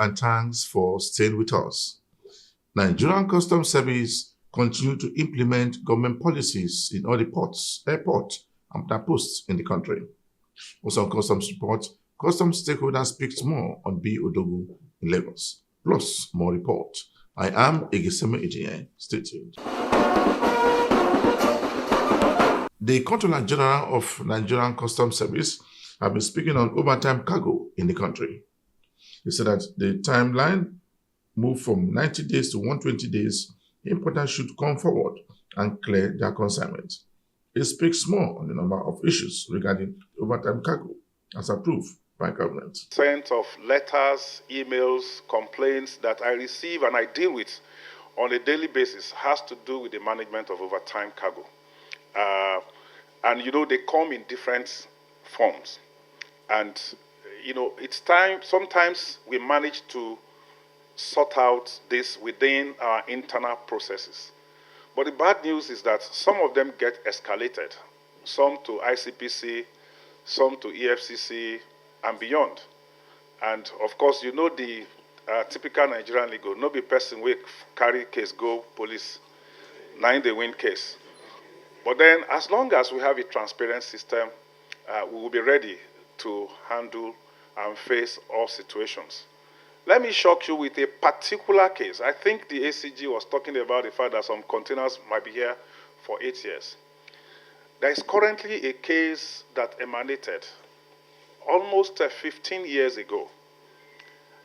and thanks for staying with us. Nigerian Customs Service continue to implement government policies in all the ports, airports, and other posts in the country. Also on Customs report, Customs stakeholders speaks more on B. Odogu in Lagos. Plus, more report. I am Egiseme Ejie. Stay tuned. The Controller General of Nigerian Customs Service have been speaking on overtime cargo in the country. He said that the timeline moved from 90 days to 120 days. Importers should come forward and clear their consignment. He speaks more on the number of issues regarding overtime cargo as approved by government. Sent of letters, emails, complaints that I receive and I deal with on a daily basis has to do with the management of overtime cargo. And they come in different forms. And, it's time, sometimes we manage to sort out this within our internal processes. But the bad news is that some of them get escalated, some to ICPC, some to EFCC, and beyond. And of course, the typical Nigerian legal, no be person will carry case go police, 9 they win case. But then, as long as we have a transparent system, we will be ready to handle and face all situations. Let me shock you with a particular case. I think the ACG was talking about the fact that some containers might be here for 8 years. There is currently a case that emanated almost 15 years ago.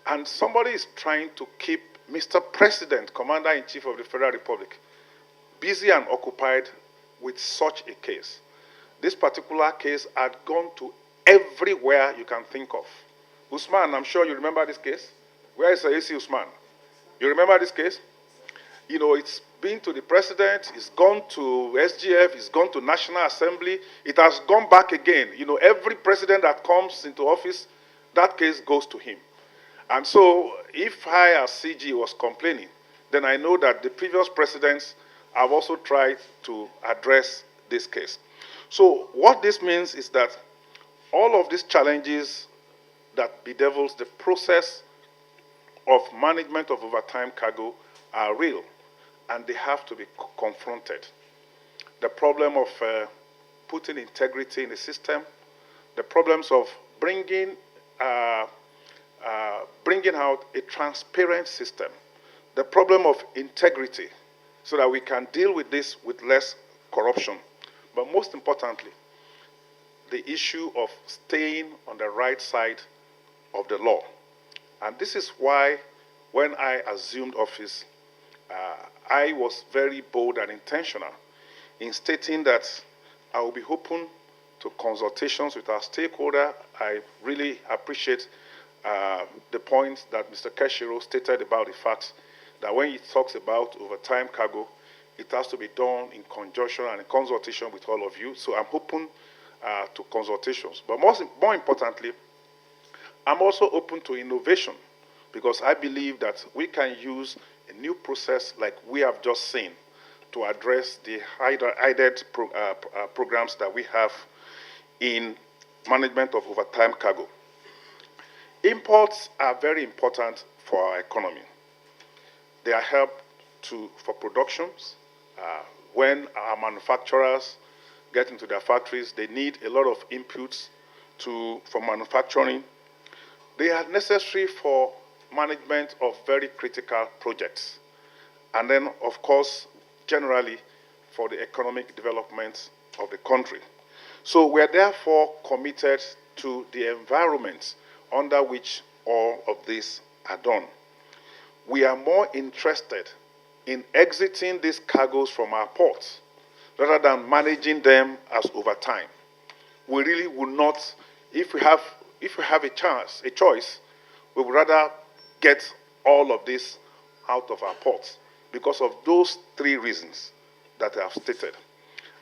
And somebody is trying to keep Mr. President, Commander-in-Chief of the Federal Republic, busy and occupied with such a case. This particular case had gone to everywhere you can think of. Usman, I'm sure you remember this case. Where is AC Usman? You remember this case? It's been to the president, it's gone to SGF, it's gone to National Assembly, it has gone back again. Every president that comes into office, that case goes to him. And so, if I as CG was complaining, then I know that the previous presidents have also tried to address this case. So, what this means is that all of these challenges that bedevils the process of management of overtime cargo are real, and they have to be confronted. The problem of putting integrity in the system, the problems of bringing out a transparent system, the problem of integrity, so that we can deal with this with less corruption. But most importantly, the issue of staying on the right side of the law. And this is why, when I assumed office, I was very bold and intentional in stating that I will be open to consultations with our stakeholder. I really appreciate the point that Mr. Keshiro stated about the fact that when he talks about overtime cargo, it has to be done in conjunction and in consultation with all of you. So I'm open to consultations. But more importantly, I'm also open to innovation, because I believe that we can use a new process like we have just seen to address the hidden programs that we have in management of overtime cargo. Imports are very important for our economy. They are help for productions. When our manufacturers get into their factories, they need a lot of inputs for manufacturing. They are necessary for management of very critical projects. And then, of course, generally for the economic development of the country. So we are therefore committed to the environment under which all of this are done. We are more interested in exiting these cargoes from our ports rather than managing them as overtime. We really would not, if we have a choice, we would rather get all of this out of our ports because of those 3 reasons that I have stated.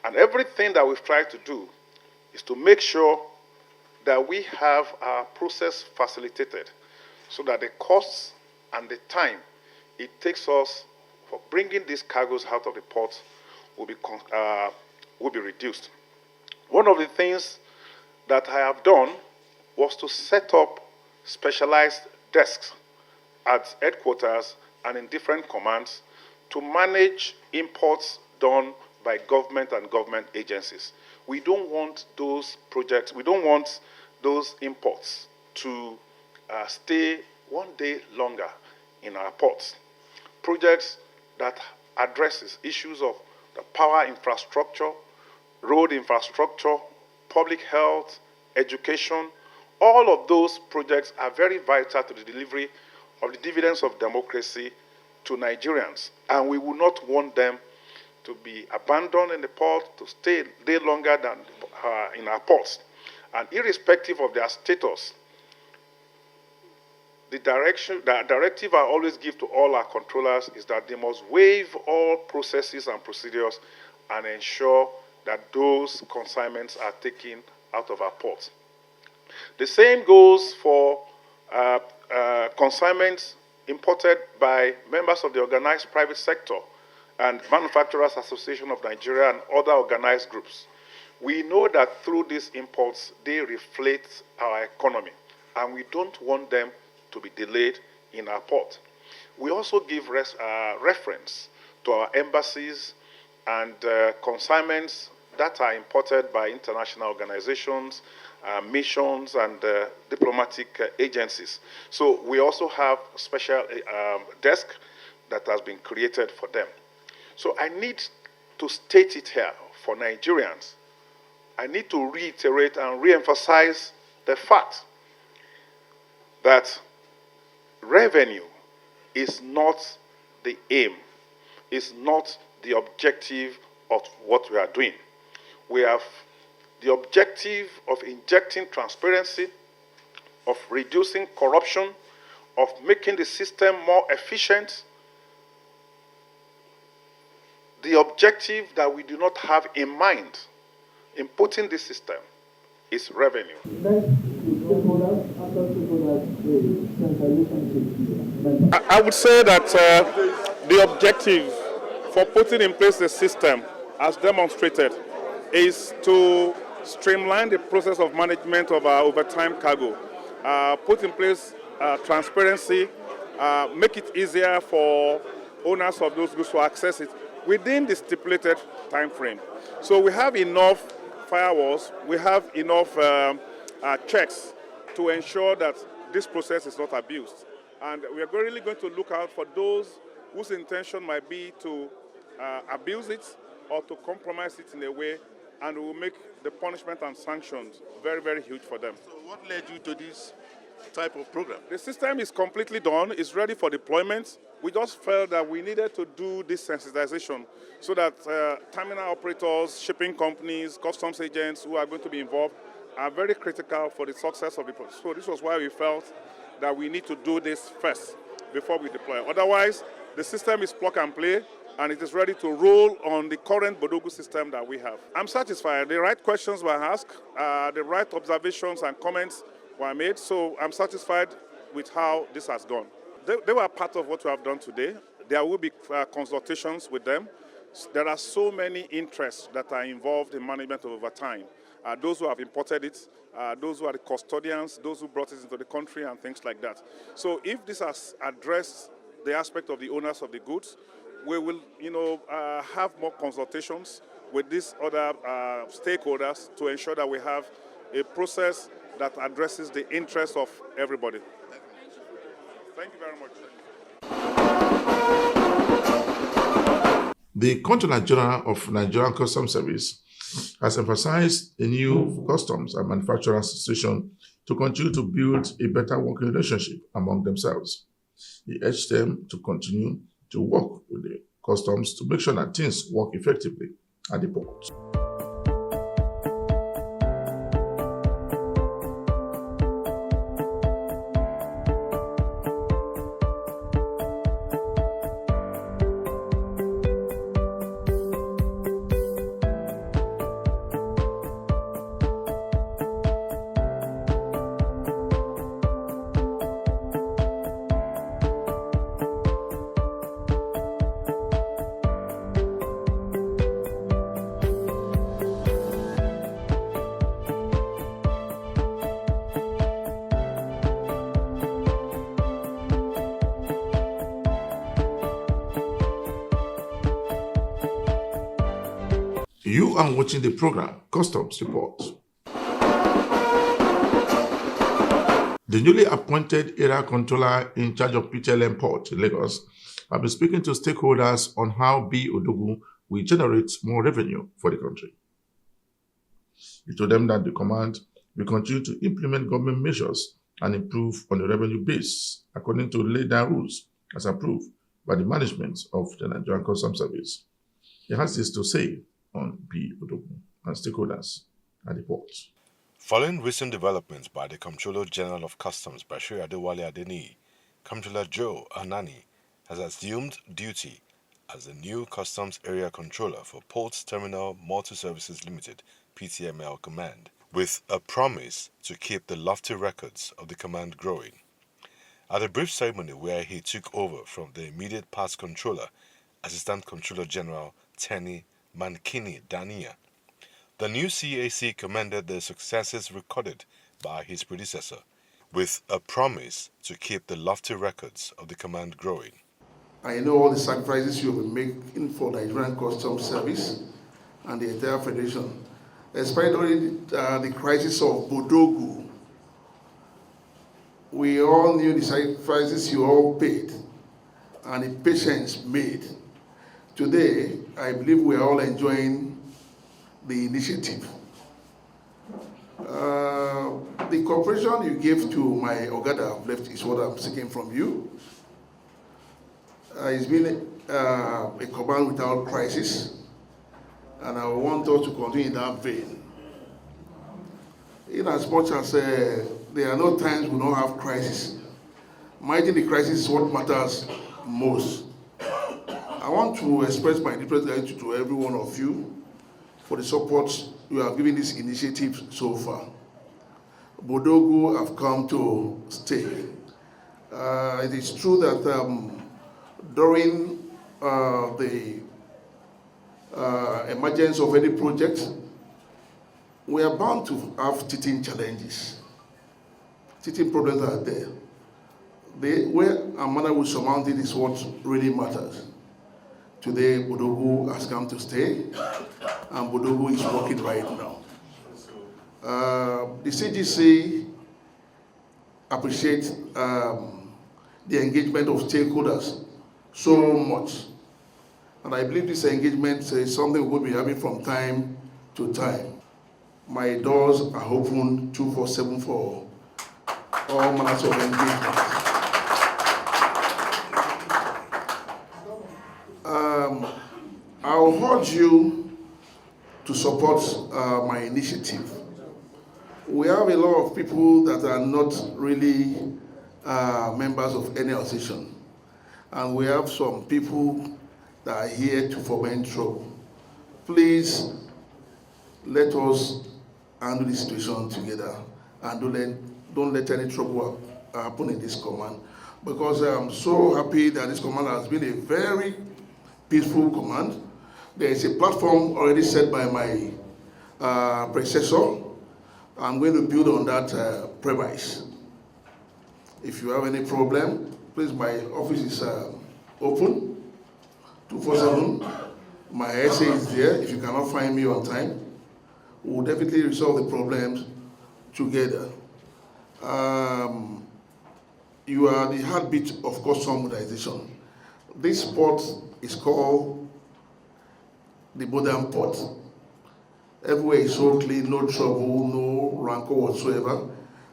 And everything that we've tried to do is to make sure that we have our process facilitated so that the costs and the time it takes us for bringing these cargoes out of the ports will be reduced. One of the things that I have done was to set up specialized desks at headquarters and in different commands to manage imports done by government and government agencies. We don't want those projects, we don't want those imports to stay one day longer in our ports. Projects that addresses issues of the power infrastructure, road infrastructure, public health, education, all of those projects are very vital to the delivery of the dividends of democracy to Nigerians. And we would not want them to be abandoned in the port, to stay a day longer than in our ports. And irrespective of their status, the directive I always give to all our controllers is that they must waive all processes and procedures and ensure that those consignments are taken out of our ports. The same goes for consignments imported by members of the organized private sector and Manufacturers Association of Nigeria and other organized groups. We know that through these imports, they reflate our economy, and we don't want them to be delayed in our port. We also give reference to our embassies and consignments that are imported by international organizations, missions, and diplomatic agencies. So we also have a special desk that has been created for them. So I need to state it here for Nigerians. I need to reiterate and re-emphasize the fact that revenue is not the aim, is not the objective of what we are doing. We have the objective of injecting transparency, of reducing corruption, of making the system more efficient. The objective that we do not have in mind in putting this system is revenue. I would say that the objective for putting in place the system, as demonstrated, is to streamline the process of management of our overtime cargo, put in place transparency, make it easier for owners of those goods to access it within the stipulated time frame. So we have enough firewalls, we have enough checks to ensure that this process is not abused. And we are really going to look out for those whose intention might be to abuse it or to compromise it in a way, and we will make the punishment and sanctions very, very huge for them. So what led you to this type of program? The system is completely done, it's ready for deployment. We just felt that we needed to do this sensitization so that terminal operators, shipping companies, customs agents who are going to be involved are very critical for the success of the process. So this was why we felt that we need to do this first before we deploy. Otherwise, the system is plug and play, and it is ready to roll on the current Bodogu system that we have. I'm satisfied. The right questions were asked, the right observations and comments were made, so I'm satisfied with how this has gone. They were part of what we have done today. There will be consultations with them. There are so many interests that are involved in management of overtime. Those who have imported it, those who are the custodians, those who brought it into the country, and things like that. So if this has addressed the aspect of the owners of the goods, we will, have more consultations with these other stakeholders to ensure that we have a process that addresses the interests of everybody. Thank you very much. The Controller General of Nigerian Customs Service has emphasized the new Customs and Manufacturers Association to continue to build a better working relationship among themselves. He urged them to continue to work with the customs to make sure that things work effectively at the port. You are watching the program Customs Report. The newly appointed area controller in charge of PTLM Port in Lagos have been speaking to stakeholders on how B. Odogu will generate more revenue for the country. He told them that the command will continue to implement government measures and improve on the revenue base according to laid down rules as approved by the management of the Nigerian Customs Service. He has this to say on B. Odogu and stakeholders at the port. Following recent developments by the Comptroller General of Customs, Bashir Adewale Adeniyi, Comptroller Joe Anani has assumed duty as the new Customs Area Controller for Ports Terminal Multi-Services Limited (PTML) Command, with a promise to keep the lofty records of the command growing. At a brief ceremony where he took over from the immediate past controller, Assistant Comptroller General Tenny Mankini Dania, the new CAC commended the successes recorded by his predecessor, with a promise to keep the lofty records of the command growing. I know all the sacrifices you have been making for the Nigerian Customs Service and the entire Federation, especially the crisis of Bodogu. We all knew the sacrifices you all paid and the patience made. Today, I believe we are all enjoying the initiative. The cooperation you gave to my Ogada I've left is what I'm seeking from you. It's been a command without crisis, and I want us to continue in that vein. In as much as there are no times we don't have crisis, managing the crisis is what matters most. I want to express my deepest gratitude to every one of you for the support you have given this initiative so far. Bodogu have come to stay. It is true that during the emergence of any project, we are bound to have teething challenges. Teething problems are there. The way and manner we surmount it is what really matters. Today, Bodogu has come to stay, and Bodogu is working right now. The CGC appreciates the engagement of stakeholders so much. And I believe this engagement is something we'll be having from time to time. My doors are open 24/7 for all manners of engagement. I'll urge you to support my initiative. We have a lot of people that are not really members of any association, and we have some people that are here to foment trouble. Please let us handle the situation together, and don't let any trouble happen in this command, because I'm so happy that this command has been a very peaceful command. There is a platform already set by my predecessor. I'm going to build on that premise. If you have any problem, please, my office is open 24/7. My essay is there. If you cannot find me on time, we'll definitely resolve the problems together. You are the heartbeat of custom modernization. This port is called the modern port. Everywhere is so clean, no trouble, no rancor whatsoever.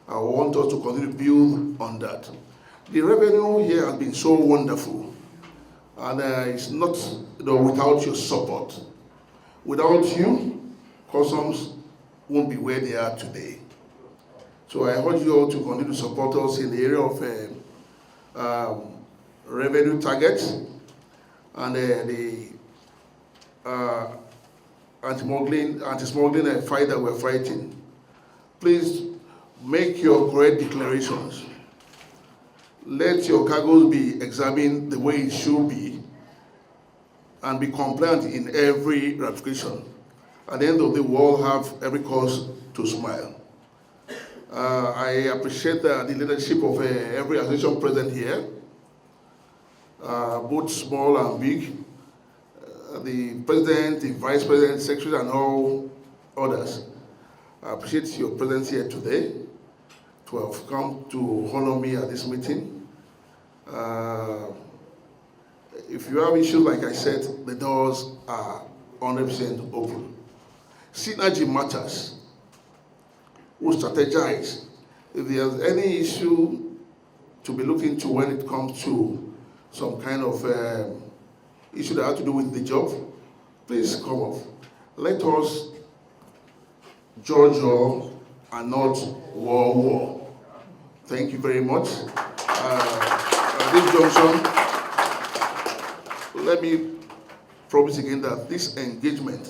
I want us to continue to build on that. The revenue here has been so wonderful, and it's not without your support. Without you, customs won't be where they are today. So I urge you all to continue to support us in the area of revenue targets and the anti-smuggling fight that we're fighting. Please make your correct declarations. Let your cargoes be examined the way it should be and be compliant in every ratification. At the end of the day, we all have every cause to smile. I appreciate the leadership of every association present here, both small and big. the President, the Vice President, Secretary, and all others. I appreciate your presence here today to have come to honor me at this meeting. If you have issues, like I said, the doors are 100% open. Synergy matters. We'll strategize. If there's any issue to be looked into when it comes to some kind of issue that has to do with the job, please come up. Let us judge all and not war. Thank you very much. At this junction, let me promise again that this engagement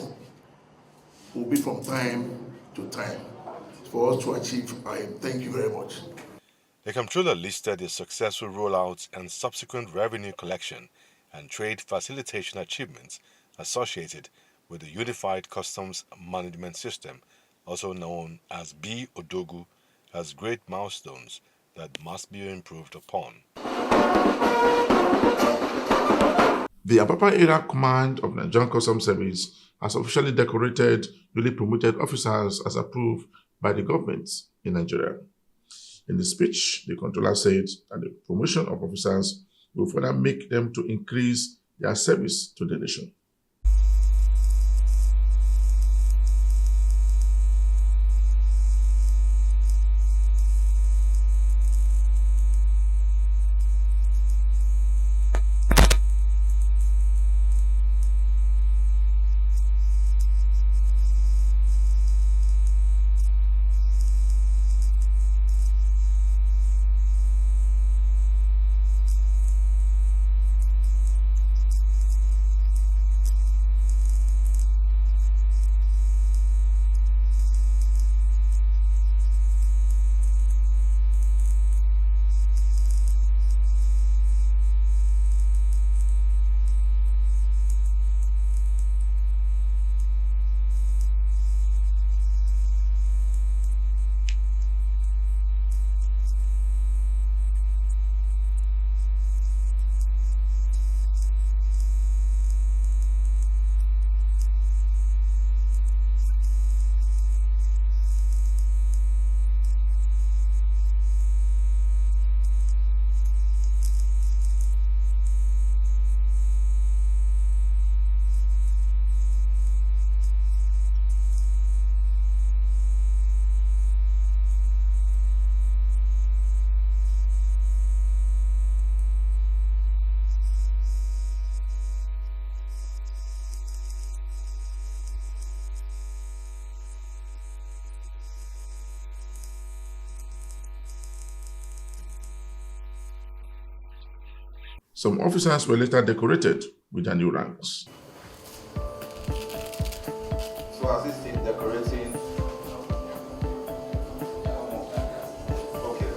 will be from time to time for us to achieve our aim. Thank you very much. The comptroller listed the successful rollout and subsequent revenue collection and trade facilitation achievements associated with the Unified Customs Management System, also known as B-Odogu, as great milestones that must be improved upon. The Apapa Area Command of Nigerian Customs Service has officially decorated newly promoted officers as approved by the government in Nigeria. In the speech, the controller said that the promotion of officers will further make them to increase their service to the nation. Some officers were later decorated with their new ranks. So assisting decorating. Okay.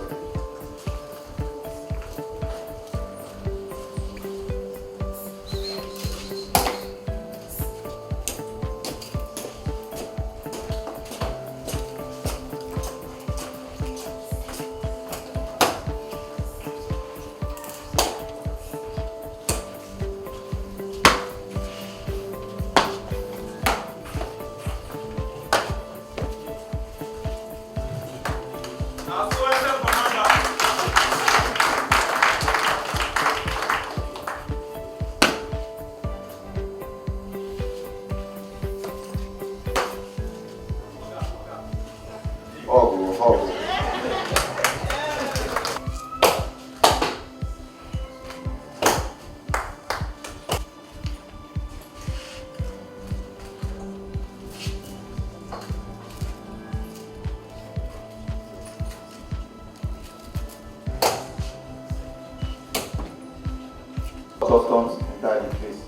Customs entirely, please.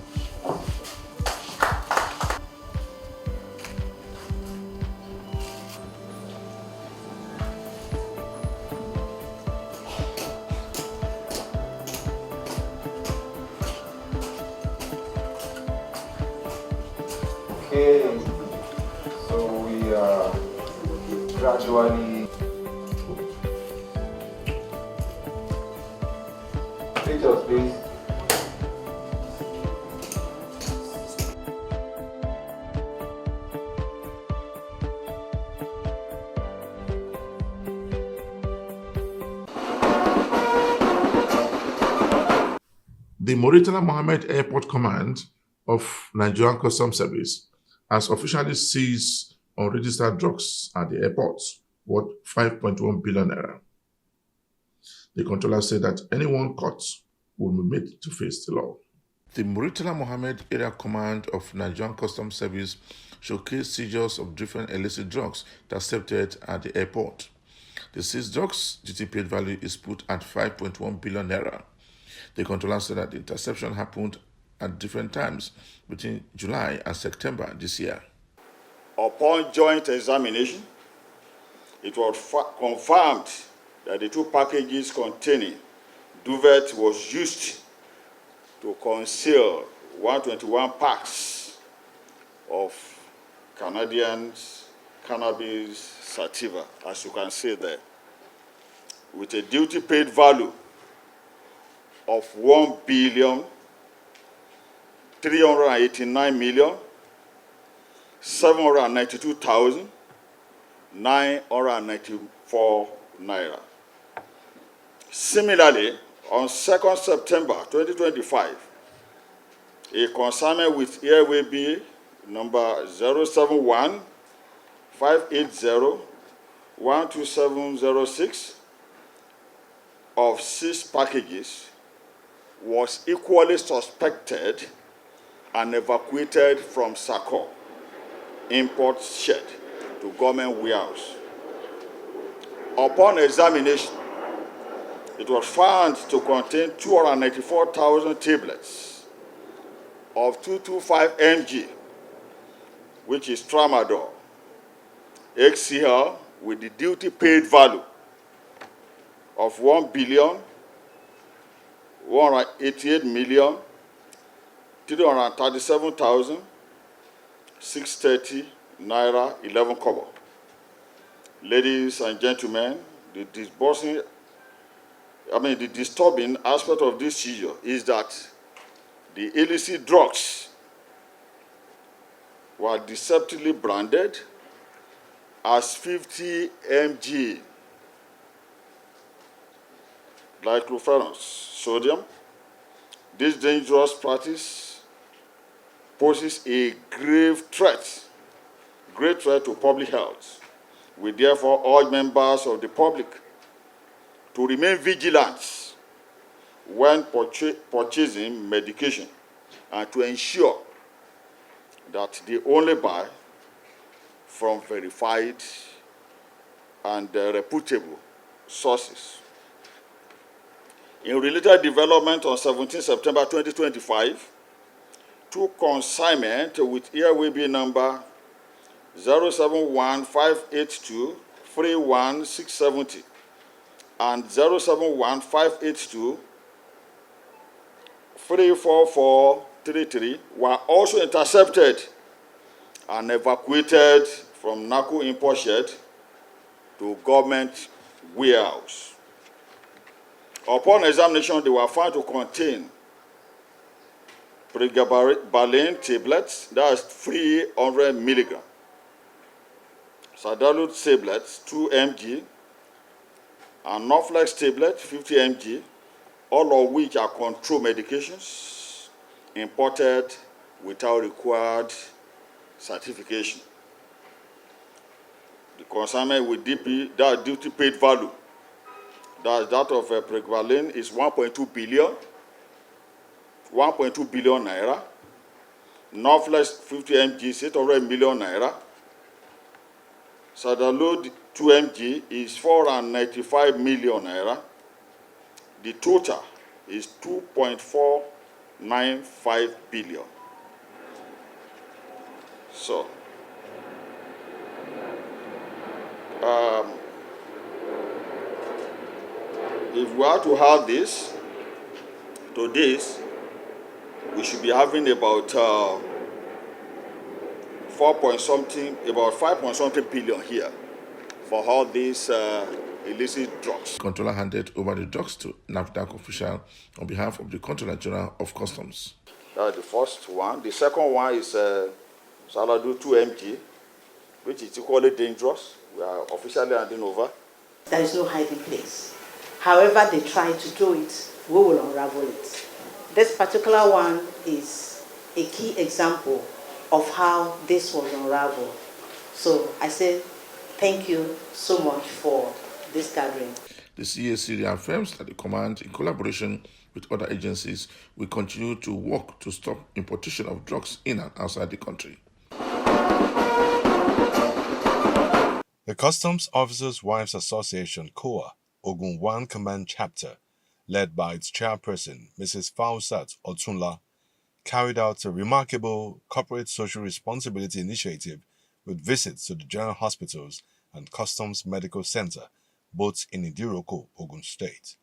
Okay, so we are gradually pictures, please. The Murtala Mohammed Airport Command of Nigerian Customs Service has officially seized unregistered drugs at the airport worth 5.1 billion naira. The controller said that anyone caught will be made to face the law. The Murtala Mohammed Area Command of Nigerian Customs Service showcased seizures of different illicit drugs intercepted at the airport. The seized drugs duty paid value is put at 5.1 billion naira. The controller said that the interception happened at different times between July and September this year. Upon joint examination, it was confirmed that the two packages containing duvet was used to conceal 121 packs of Canadian cannabis sativa, as you can see there, with a duty paid value of 1,389,792,994 naira. Similarly, on 2nd September 2025, a consignment with Airway B number 071-580-12706 of 6 packages was equally suspected and evacuated from Sako import shed to government warehouse. Upon examination, it was found to contain 294,000 tablets of 225 mg, which is tramadol, HCl, with the duty paid value of 1,188,337,630 naira 11 kobo. Ladies and gentlemen, the disturbing aspect of this seizure is that the illicit drugs were deceptively branded as 50 mg glycophenol sodium. This dangerous practice poses a great threat to public health. We therefore urge members of the public to remain vigilant when purchasing medication and to ensure that they only buy from verified and reputable sources. In related development on 17 September 2025, two consignments with Airway B number 071-582-31670 and 071-582-34433 were also intercepted and evacuated from NACO import shed to government warehouse. Upon examination, they were found to contain pregabalin tablets, that's 300 milligrams, Sadalute tablets, 2 mg, and Norflex tablet, 50 mg, all of which are controlled medications imported without required certification. The consignment with that duty paid value, that of pregabalin, is 1.2 billion naira. Norflex 50 mg is 800 million naira. Sadalode 2 mg is 495 million naira. The total is 2.495 billion. So, if we are to have this to this, we should be having about 5 point something billion here for all these illicit drugs. The controller handed over the drugs to NAFDAC official on behalf of the Controller General of Customs. That's the first one. The second one is Saladu 2 mg, which is equally dangerous. We are officially handing over. There is no hiding place. However they try to do it, we will unravel it. This particular one is a key example of how this was unraveled. So I say thank you so much for this gathering. The CAC reaffirms that the command, in collaboration with other agencies, will continue to work to stop importation of drugs in and outside the country. The Customs Officers' Wives Association (COA) Ogun 1 Command Chapter, led by its chairperson, Mrs. Fausat Otunla, carried out a remarkable corporate social responsibility initiative with visits to the general hospitals and Customs Medical Center, both in Idiroko, Ogun State.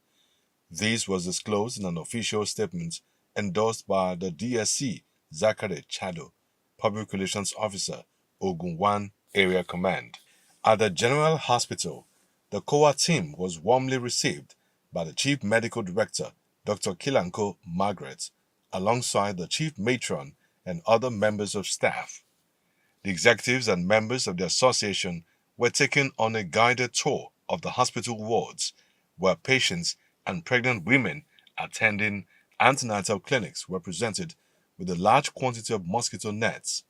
This was disclosed in an official statement endorsed by the DSC Zakare Chado, Public Relations Officer, Ogun 1 Area Command. At the General Hospital, the COA team was warmly received by the Chief Medical Director, Dr. Kilanko Margaret, alongside the Chief Matron and other members of staff. The executives and members of the association were taken on a guided tour of the hospital wards, where patients and pregnant women attending antenatal clinics were presented with a large quantity of mosquito nets.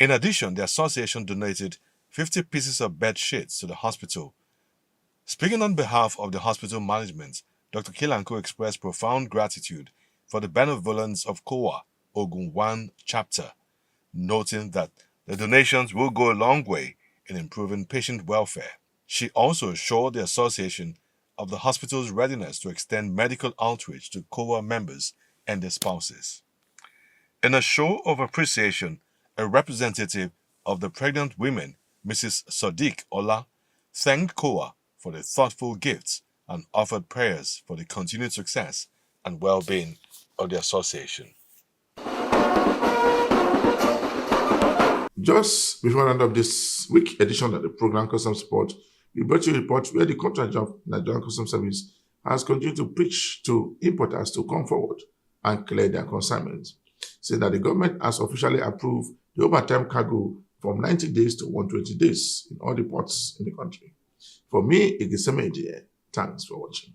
In addition, the association donated 50 pieces of bed sheets to the hospital. Speaking on behalf of the hospital management, Dr. Kilanko expressed profound gratitude for the benevolence of COA Ogun 1 chapter, noting that the donations will go a long way in improving patient welfare. She also assured the association of the hospital's readiness to extend medical outreach to COA members and their spouses. In a show of appreciation, a representative of the pregnant women, Mrs. Sadiq Ola, thanked COA for the thoughtful gifts and offered prayers for the continued success and well-being of the association. Just before the end of this week edition of the program Customs Report, we brought you a report where the Comptroller of Nigerian Customs Service has continued to preach to importers to come forward and clear their consignments, saying that the government has officially approved the overtime cargo from 90 days to 120 days in all the ports in the country. For me, Igiseme Ejie, thanks for watching.